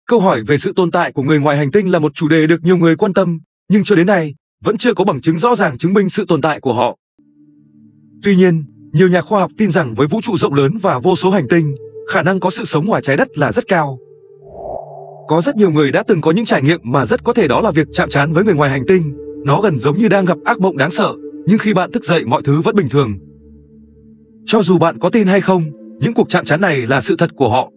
Câu hỏi về sự tồn tại của người ngoài hành tinh là một chủ đề được nhiều người quan tâm, nhưng cho đến nay, vẫn chưa có bằng chứng rõ ràng chứng minh sự tồn tại của họ. Tuy nhiên, nhiều nhà khoa học tin rằng với vũ trụ rộng lớn và vô số hành tinh, khả năng có sự sống ngoài trái đất là rất cao. Có rất nhiều người đã từng có những trải nghiệm mà rất có thể đó là việc chạm trán với người ngoài hành tinh. Nó gần giống như đang gặp ác mộng đáng sợ, nhưng khi bạn thức dậy mọi thứ vẫn bình thường. Cho dù bạn có tin hay không, những cuộc chạm trán này là sự thật của họ.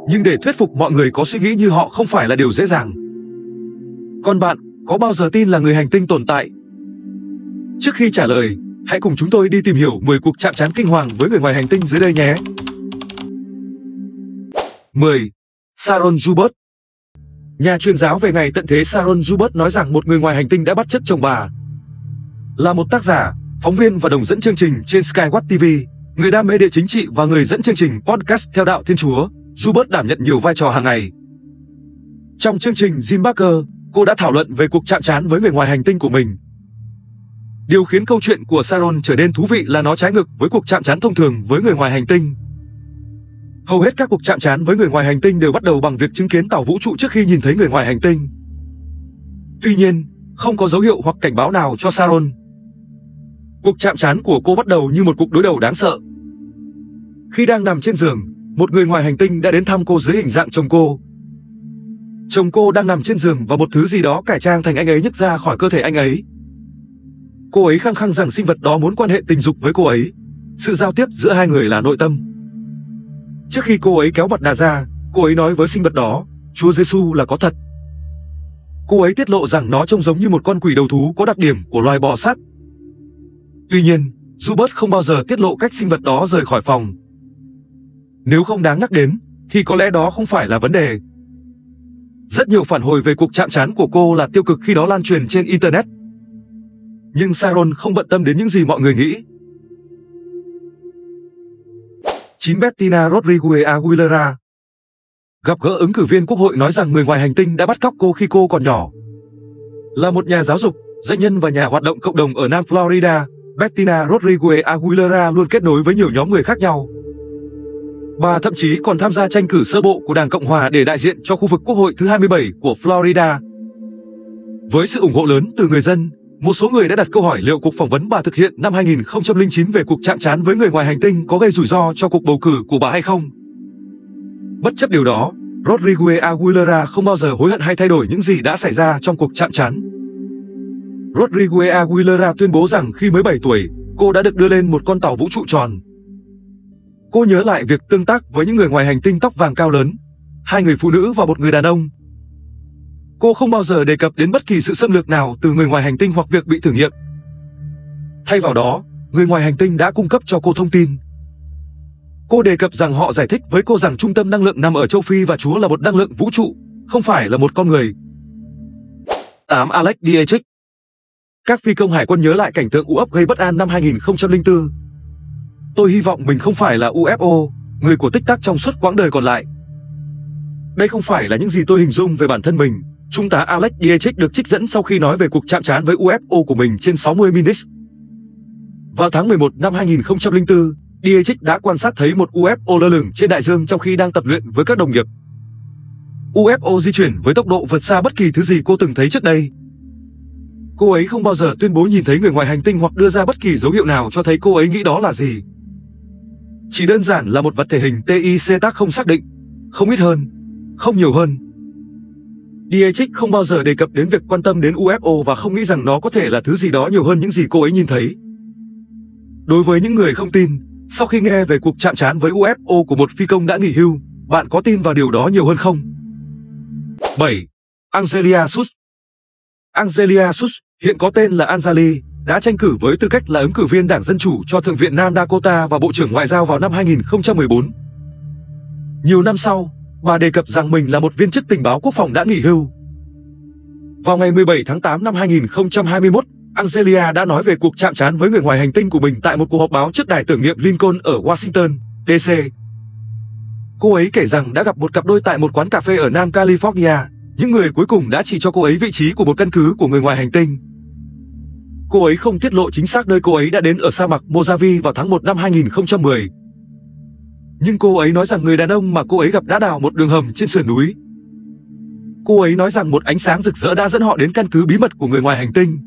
Nhưng để thuyết phục mọi người có suy nghĩ như họ không phải là điều dễ dàng. Còn bạn, có bao giờ tin là người hành tinh tồn tại? Trước khi trả lời, hãy cùng chúng tôi đi tìm hiểu 10 cuộc chạm trán kinh hoàng với người ngoài hành tinh dưới đây nhé. 10. Sharon Joubert. Nhà truyền giáo về ngày tận thế Sharon Joubert nói rằng một người ngoài hành tinh đã bắt chước chồng bà. Là một tác giả, phóng viên và đồng dẫn chương trình trên Skywatch TV, người đam mê địa chính trị và người dẫn chương trình podcast theo đạo Thiên Chúa, Joubert đảm nhận nhiều vai trò hàng ngày. Trong chương trình Jim Bakker, cô đã thảo luận về cuộc chạm trán với người ngoài hành tinh của mình. Điều khiến câu chuyện của Sharon trở nên thú vị là nó trái ngược với cuộc chạm trán thông thường với người ngoài hành tinh. Hầu hết các cuộc chạm trán với người ngoài hành tinh đều bắt đầu bằng việc chứng kiến tàu vũ trụ trước khi nhìn thấy người ngoài hành tinh. Tuy nhiên, không có dấu hiệu hoặc cảnh báo nào cho Sharon. Cuộc chạm trán của cô bắt đầu như một cuộc đối đầu đáng sợ. Khi đang nằm trên giường, một người ngoài hành tinh đã đến thăm cô dưới hình dạng chồng cô. Chồng cô đang nằm trên giường và một thứ gì đó cải trang thành anh ấy nhấc ra khỏi cơ thể anh ấy. Cô ấy khăng khăng rằng sinh vật đó muốn quan hệ tình dục với cô ấy. Sự giao tiếp giữa hai người là nội tâm. Trước khi cô ấy kéo mặt nạ ra, cô ấy nói với sinh vật đó, Chúa Giêsu là có thật. Cô ấy tiết lộ rằng nó trông giống như một con quỷ đầu thú có đặc điểm của loài bò sát. Tuy nhiên, Joubert không bao giờ tiết lộ cách sinh vật đó rời khỏi phòng. Nếu không đáng nhắc đến, thì có lẽ đó không phải là vấn đề. Rất nhiều phản hồi về cuộc chạm trán của cô là tiêu cực khi nó lan truyền trên Internet. Nhưng Sharon không bận tâm đến những gì mọi người nghĩ. 9. Bettina Rodriguez Aguilera. Gặp gỡ ứng cử viên quốc hội nói rằng người ngoài hành tinh đã bắt cóc cô khi cô còn nhỏ. Là một nhà giáo dục, doanh nhân và nhà hoạt động cộng đồng ở Nam Florida, Bettina Rodriguez Aguilera luôn kết nối với nhiều nhóm người khác nhau. Bà thậm chí còn tham gia tranh cử sơ bộ của Đảng Cộng Hòa để đại diện cho khu vực quốc hội thứ 27 của Florida. Với sự ủng hộ lớn từ người dân, một số người đã đặt câu hỏi liệu cuộc phỏng vấn bà thực hiện năm 2009 về cuộc chạm trán với người ngoài hành tinh có gây rủi ro cho cuộc bầu cử của bà hay không. Bất chấp điều đó, Rodriguez Aguilera không bao giờ hối hận hay thay đổi những gì đã xảy ra trong cuộc chạm trán. Rodriguez Aguilera tuyên bố rằng khi mới 7 tuổi, cô đã được đưa lên một con tàu vũ trụ tròn. Cô nhớ lại việc tương tác với những người ngoài hành tinh tóc vàng cao lớn, 2 người phụ nữ và một người đàn ông. Cô không bao giờ đề cập đến bất kỳ sự xâm lược nào từ người ngoài hành tinh hoặc việc bị thử nghiệm. Thay vào đó, người ngoài hành tinh đã cung cấp cho cô thông tin. Cô đề cập rằng họ giải thích với cô rằng trung tâm năng lượng nằm ở châu Phi và Chúa là một năng lượng vũ trụ, không phải là một con người. 8. Alex Dietrich. Các phi công hải quân nhớ lại cảnh tượng UFO gây bất an năm 2004. Tôi hy vọng mình không phải là UFO, người của tích tắc trong suốt quãng đời còn lại. Đây không phải là những gì tôi hình dung về bản thân mình. Trung tá Alex Dietrich được trích dẫn sau khi nói về cuộc chạm trán với UFO của mình trên 60 Minutes. Vào tháng 11 năm 2004, Dietrich đã quan sát thấy một UFO lơ lửng trên đại dương trong khi đang tập luyện với các đồng nghiệp. UFO di chuyển với tốc độ vượt xa bất kỳ thứ gì cô từng thấy trước đây. Cô ấy không bao giờ tuyên bố nhìn thấy người ngoài hành tinh hoặc đưa ra bất kỳ dấu hiệu nào cho thấy cô ấy nghĩ đó là gì. Chỉ đơn giản là một vật thể hình TIC tác không xác định, không ít hơn, không nhiều hơn. Dietrich không bao giờ đề cập đến việc quan tâm đến UFO và không nghĩ rằng nó có thể là thứ gì đó nhiều hơn những gì cô ấy nhìn thấy. Đối với những người không tin, sau khi nghe về cuộc chạm trán với UFO của một phi công đã nghỉ hưu, bạn có tin vào điều đó nhiều hơn không? 7. Angelia Suss. Angelia Suss, hiện có tên là Anjali, đã tranh cử với tư cách là ứng cử viên Đảng Dân Chủ cho Thượng viện Nam Dakota và Bộ trưởng Ngoại giao vào năm 2014. Nhiều năm sau, bà đề cập rằng mình là một viên chức tình báo quốc phòng đã nghỉ hưu. Vào ngày 17 tháng 8 năm 2021, Angelia đã nói về cuộc chạm trán với người ngoài hành tinh của mình tại một cuộc họp báo trước đài tưởng niệm Lincoln ở Washington, D.C. Cô ấy kể rằng đã gặp một cặp đôi tại một quán cà phê ở Nam California. Những người cuối cùng đã chỉ cho cô ấy vị trí của một căn cứ của người ngoài hành tinh. Cô ấy không tiết lộ chính xác nơi cô ấy đã đến ở sa mạc Mojave vào tháng 1 năm 2010. Nhưng cô ấy nói rằng người đàn ông mà cô ấy gặp đã đào một đường hầm trên sườn núi, Cô ấy nói rằng một ánh sáng rực rỡ đã dẫn họ đến căn cứ bí mật của người ngoài hành tinh.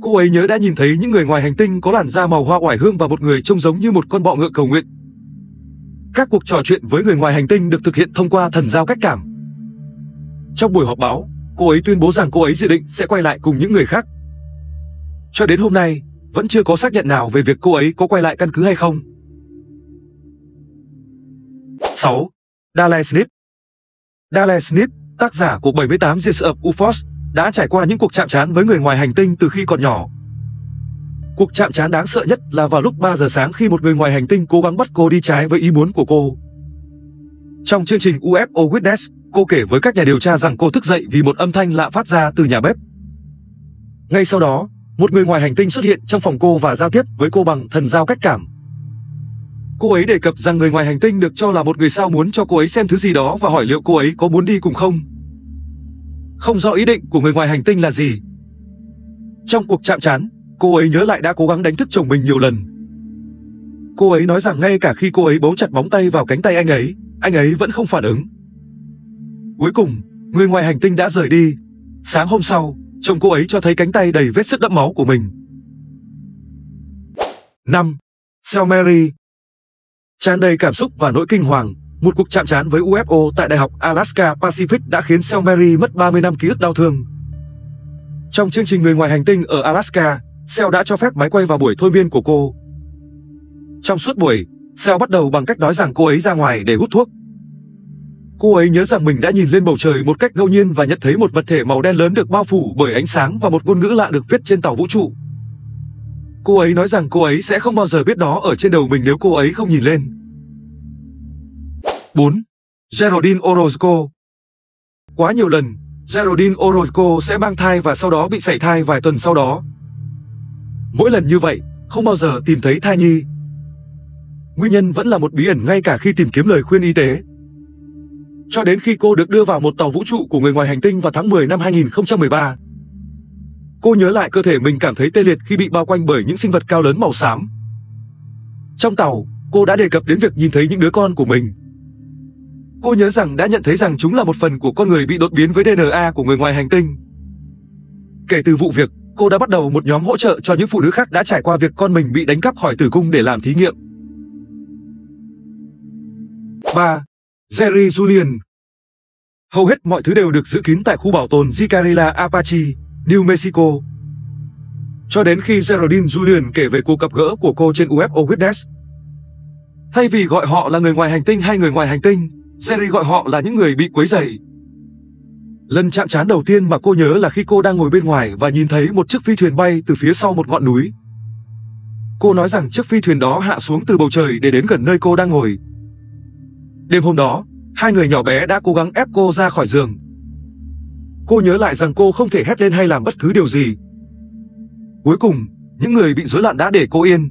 Cô ấy nhớ đã nhìn thấy những người ngoài hành tinh có làn da màu hoa oải hương và một người trông giống như một con bọ ngựa cầu nguyện. Các cuộc trò chuyện với người ngoài hành tinh được thực hiện thông qua thần giao cách cảm. Trong buổi họp báo, cô ấy tuyên bố rằng cô ấy dự định sẽ quay lại cùng những người khác. Cho đến hôm nay, vẫn chưa có xác nhận nào về việc cô ấy có quay lại căn cứ hay không. 6. Dale Smith. Dale Smith, tác giả của 78 Years of UFOs, đã trải qua những cuộc chạm trán với người ngoài hành tinh từ khi còn nhỏ. Cuộc chạm trán đáng sợ nhất là vào lúc 3 giờ sáng khi một người ngoài hành tinh cố gắng bắt cô đi trái với ý muốn của cô. Trong chương trình UFO Witness, cô kể với các nhà điều tra rằng cô thức dậy vì một âm thanh lạ phát ra từ nhà bếp. Ngay sau đó, một người ngoài hành tinh xuất hiện trong phòng cô và giao tiếp với cô bằng thần giao cách cảm. Cô ấy đề cập rằng người ngoài hành tinh được cho là một người sao muốn cho cô ấy xem thứ gì đó và hỏi liệu cô ấy có muốn đi cùng không. Không rõ ý định của người ngoài hành tinh là gì. Trong cuộc chạm trán, cô ấy nhớ lại đã cố gắng đánh thức chồng mình nhiều lần. Cô ấy nói rằng ngay cả khi cô ấy bấu chặt móng tay vào cánh tay anh ấy vẫn không phản ứng. Cuối cùng, người ngoài hành tinh đã rời đi. Sáng hôm sau, chồng cô ấy cho thấy cánh tay đầy vết sứt đẫm máu của mình. 5. Sel Mary. Tràn đầy cảm xúc và nỗi kinh hoàng, một cuộc chạm trán với UFO tại Đại học Alaska Pacific đã khiến Sel Mary mất 30 năm ký ức đau thương. Trong chương trình Người ngoài hành tinh ở Alaska, Sel đã cho phép máy quay vào buổi thôi miên của cô. Trong suốt buổi, Sel bắt đầu bằng cách nói rằng cô ấy ra ngoài để hút thuốc. Cô ấy nhớ rằng mình đã nhìn lên bầu trời một cách ngẫu nhiên và nhận thấy một vật thể màu đen lớn được bao phủ bởi ánh sáng và một ngôn ngữ lạ được viết trên tàu vũ trụ. Cô ấy nói rằng cô ấy sẽ không bao giờ biết nó ở trên đầu mình nếu cô ấy không nhìn lên. 4. Geraldine Orozco. Quá nhiều lần, Geraldine Orozco sẽ mang thai và sau đó bị sảy thai vài tuần sau đó. Mỗi lần như vậy, không bao giờ tìm thấy thai nhi. Nguyên nhân vẫn là một bí ẩn ngay cả khi tìm kiếm lời khuyên y tế. Cho đến khi cô được đưa vào một tàu vũ trụ của người ngoài hành tinh vào tháng 10 năm 2013. Cô nhớ lại cơ thể mình cảm thấy tê liệt khi bị bao quanh bởi những sinh vật cao lớn màu xám. Trong tàu, cô đã đề cập đến việc nhìn thấy những đứa con của mình. Cô nhớ rằng đã nhận thấy rằng chúng là một phần của con người bị đột biến với DNA của người ngoài hành tinh. Kể từ vụ việc, cô đã bắt đầu một nhóm hỗ trợ cho những phụ nữ khác đã trải qua việc con mình bị đánh cắp khỏi tử cung để làm thí nghiệm. 3. Jerry Julian. Hầu hết mọi thứ đều được giữ kín tại khu bảo tồn Jicarilla Apache, New Mexico. Cho đến khi Geraldine Julian kể về cuộc gặp gỡ của cô trên UFO Witness. Thay vì gọi họ là người ngoài hành tinh hay người ngoài hành tinh, Jerry gọi họ là những người bị quấy rầy. Lần chạm trán đầu tiên mà cô nhớ là khi cô đang ngồi bên ngoài và nhìn thấy một chiếc phi thuyền bay từ phía sau một ngọn núi. Cô nói rằng chiếc phi thuyền đó hạ xuống từ bầu trời để đến gần nơi cô đang ngồi. Đêm hôm đó, hai người nhỏ bé đã cố gắng ép cô ra khỏi giường. Cô nhớ lại rằng cô không thể hét lên hay làm bất cứ điều gì. Cuối cùng, những người bị rối loạn đã để cô yên.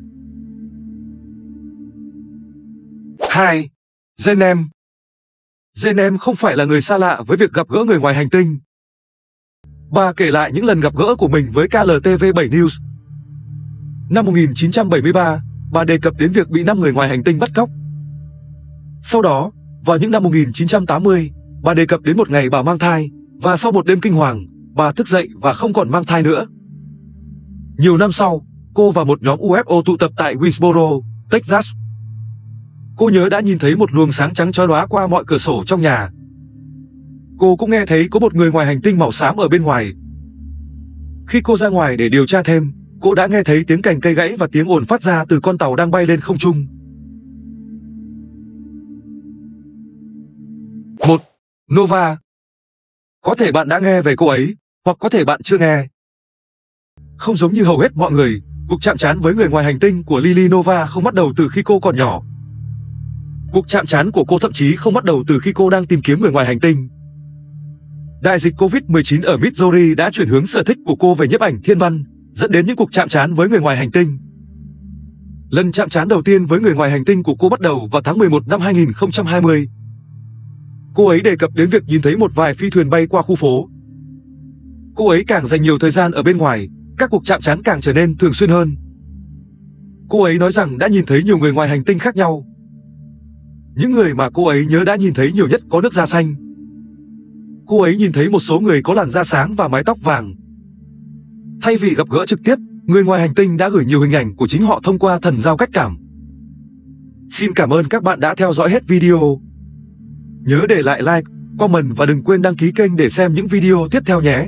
2. Jenem. Jenem không phải là người xa lạ với việc gặp gỡ người ngoài hành tinh. Bà kể lại những lần gặp gỡ của mình với KLTV7 News. Năm 1973, bà đề cập đến việc bị 5 người ngoài hành tinh bắt cóc. Sau đó, vào những năm 1980, bà đề cập đến một ngày bà mang thai, và sau một đêm kinh hoàng, bà thức dậy và không còn mang thai nữa. Nhiều năm sau, cô và một nhóm UFO tụ tập tại Woodsboro, Texas. Cô nhớ đã nhìn thấy một luồng sáng trắng chói lóa qua mọi cửa sổ trong nhà. Cô cũng nghe thấy có một người ngoài hành tinh màu xám ở bên ngoài. Khi cô ra ngoài để điều tra thêm, cô đã nghe thấy tiếng cành cây gãy và tiếng ồn phát ra từ con tàu đang bay lên không trung. 1. Nova. Có thể bạn đã nghe về cô ấy, hoặc có thể bạn chưa nghe. Không giống như hầu hết mọi người, cuộc chạm trán với người ngoài hành tinh của Lily Nova không bắt đầu từ khi cô còn nhỏ. Cuộc chạm trán của cô thậm chí không bắt đầu từ khi cô đang tìm kiếm người ngoài hành tinh. Đại dịch Covid-19 ở Missouri đã chuyển hướng sở thích của cô về nhiếp ảnh thiên văn, dẫn đến những cuộc chạm trán với người ngoài hành tinh. Lần chạm trán đầu tiên với người ngoài hành tinh của cô bắt đầu vào tháng 11 năm 2020. Cô ấy đề cập đến việc nhìn thấy một vài phi thuyền bay qua khu phố. Cô ấy càng dành nhiều thời gian ở bên ngoài, các cuộc chạm trán càng trở nên thường xuyên hơn. Cô ấy nói rằng đã nhìn thấy nhiều người ngoài hành tinh khác nhau. Những người mà cô ấy nhớ đã nhìn thấy nhiều nhất có nước da xanh. cô ấy nhìn thấy một số người có làn da sáng và mái tóc vàng. Thay vì gặp gỡ trực tiếp, người ngoài hành tinh đã gửi nhiều hình ảnh của chính họ thông qua thần giao cách cảm. Xin cảm ơn các bạn đã theo dõi hết video. Nhớ để lại like, comment và đừng quên đăng ký kênh để xem những video tiếp theo nhé.